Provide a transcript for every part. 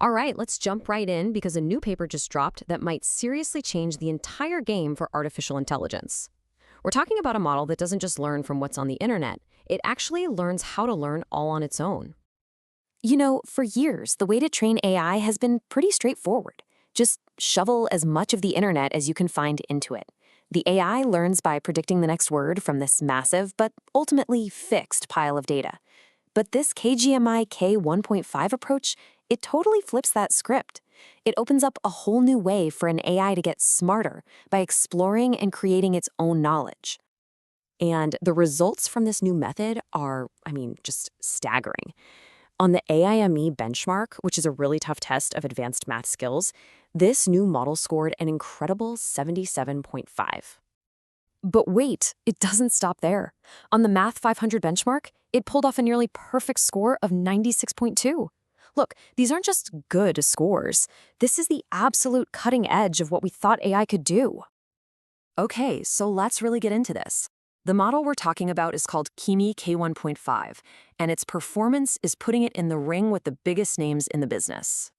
All right, let's jump right in because a new paper just dropped that might seriously change the entire game for artificial intelligence. We're talking about a model that doesn't just learn from what's on the internet, it actually learns how to learn all on its own. You know, for years, the way to train AI has been pretty straightforward. Just shovel as much of the internet as you can find into it. The AI learns by predicting the next word from this massive but ultimately fixed pile of data. But this KGMI K1.5 approach, it totally flips that script. It opens up a whole new way for an AI to get smarter by exploring and creating its own knowledge. And the results from this new method are, just staggering. On the AIME benchmark, which is a really tough test of advanced math skills, this new model scored an incredible 77.5. But wait, it doesn't stop there. On the Math 500 benchmark, it pulled off a nearly perfect score of 96.2. Look, these aren't just good scores. This is the absolute cutting edge of what we thought AI could do. Okay, so let's really get into this. The model we're talking about is called Kimi k1.5, and its performance is putting it in the ring with the biggest names in the business.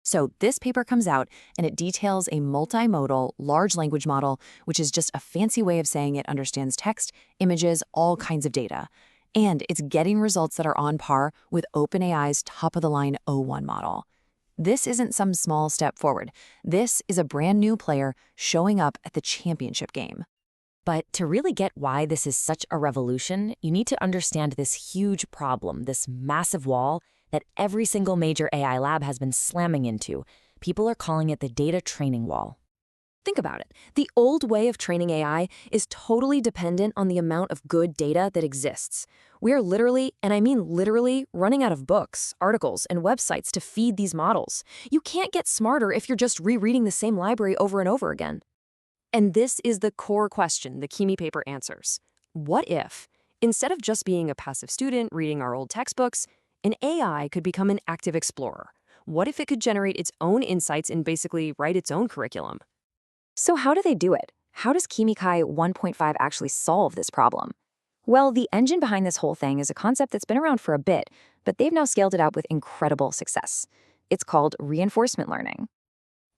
So this paper comes out, and it details a multi-modal large language model, which is just a fancy way of saying it understands text, images, all kinds of data. And it's getting results that are on par with OpenAI's top-of-the-line O1 model. This isn't some small step forward. This is a brand new player showing up at the championship game. But to really get why this is such a revolution, you need to understand this huge problem, this massive wall that every single major AI lab has been slamming into. People are calling it the data training wall. Think about it. The old way of training AI is totally dependent on the amount of good data that exists. We are literally, and I mean literally, running out of books, articles, and websites to feed these models. You can't get smarter if you're just rereading the same library over and over again. And this is the core question the Kimi paper answers. What if, instead of just being a passive student reading our old textbooks, an AI could become an active explorer? What if it could generate its own insights and basically write its own curriculum? So how do they do it? How does Kimi Kai 1.5 actually solve this problem? Well, the engine behind this whole thing is a concept that's been around for a bit, but they've now scaled it out with incredible success. It's called reinforcement learning.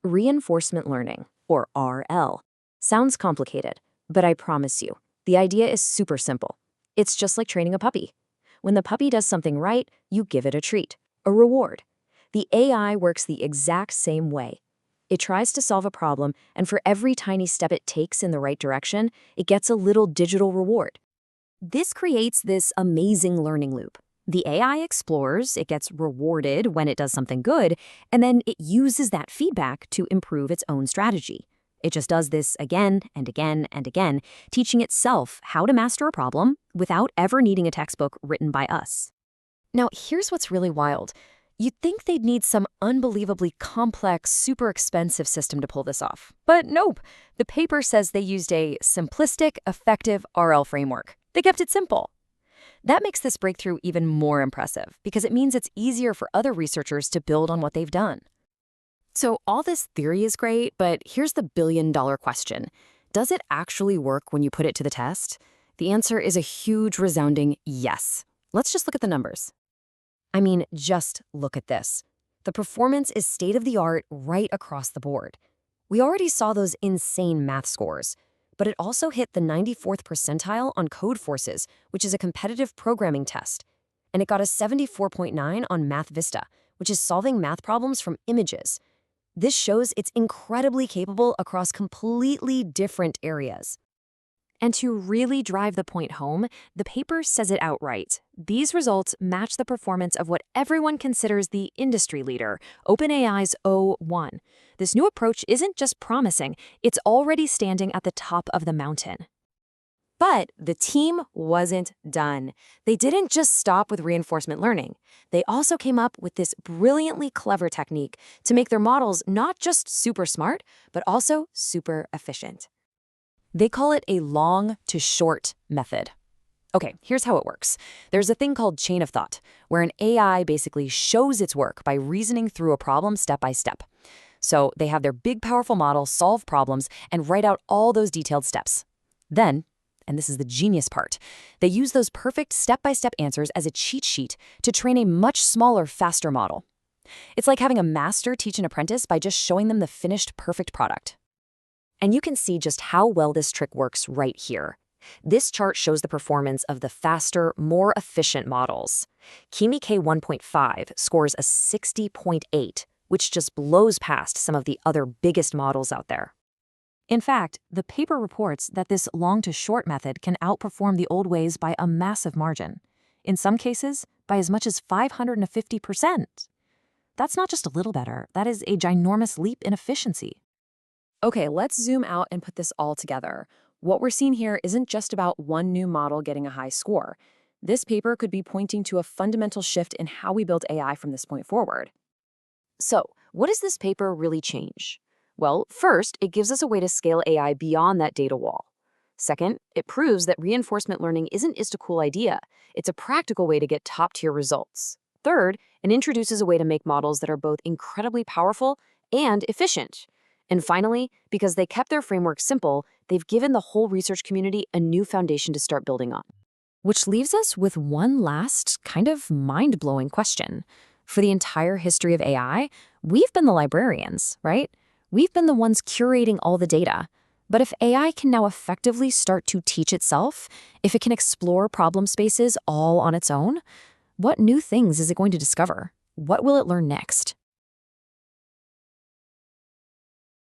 Reinforcement learning, or RL. Sounds complicated, but I promise you, the idea is super simple. It's just like training a puppy. When the puppy does something right, you give it a treat, a reward. The AI works the exact same way. It tries to solve a problem, and for every tiny step it takes in the right direction, it gets a little digital reward. This creates this amazing learning loop. The AI explores, it gets rewarded when it does something good, and then it uses that feedback to improve its own strategy. It just does this again and again and again, teaching itself how to master a problem without ever needing a textbook written by us. Now, here's what's really wild. You'd think they'd need some unbelievably complex, super expensive system to pull this off. But nope. The paper says they used a simplistic, effective RL framework. They kept it simple. That makes this breakthrough even more impressive because it means it's easier for other researchers to build on what they've done. So all this theory is great, but here's the billion-dollar question. Does it actually work when you put it to the test? The answer is a huge, resounding yes. Let's just look at the numbers. Just look at this. The performance is state-of-the-art right across the board. We already saw those insane math scores, but it also hit the 94th percentile on Code Forces, which is a competitive programming test. And it got a 74.9 on Math Vista, which is solving math problems from images. This shows it's incredibly capable across completely different areas. And to really drive the point home, the paper says it outright. These results match the performance of what everyone considers the industry leader, OpenAI's O1. This new approach isn't just promising, it's already standing at the top of the mountain. But the team wasn't done. They didn't just stop with reinforcement learning. They also came up with this brilliantly clever technique to make their models not just super smart, but also super efficient. They call it a long-to-short method. Okay, here's how it works. There's a thing called chain of thought, where an AI basically shows its work by reasoning through a problem step by step. So they have their big, powerful model solve problems and write out all those detailed steps. Then, and this is the genius part, they use those perfect step-by-step answers as a cheat sheet to train a much smaller, faster model. It's like having a master teach an apprentice by just showing them the finished perfect product. And you can see just how well this trick works right here. This chart shows the performance of the faster, more efficient models. Kimi k1.5 scores a 60.8, which just blows past some of the other biggest models out there. In fact, the paper reports that this long-to-short method can outperform the old ways by a massive margin. In some cases, by as much as 550%. That's not just a little better, that is a ginormous leap in efficiency. Okay, let's zoom out and put this all together. What we're seeing here isn't just about one new model getting a high score. This paper could be pointing to a fundamental shift in how we build AI from this point forward. So, what does this paper really change? Well, first, it gives us a way to scale AI beyond that data wall. Second, it proves that reinforcement learning isn't just a cool idea. It's a practical way to get top-tier results. Third, it introduces a way to make models that are both incredibly powerful and efficient. And finally, because they kept their framework simple, they've given the whole research community a new foundation to start building on. Which leaves us with one last kind of mind-blowing question. For the entire history of AI, we've been the librarians, right? We've been the ones curating all the data. But if AI can now effectively start to teach itself, if it can explore problem spaces all on its own, what new things is it going to discover? What will it learn next?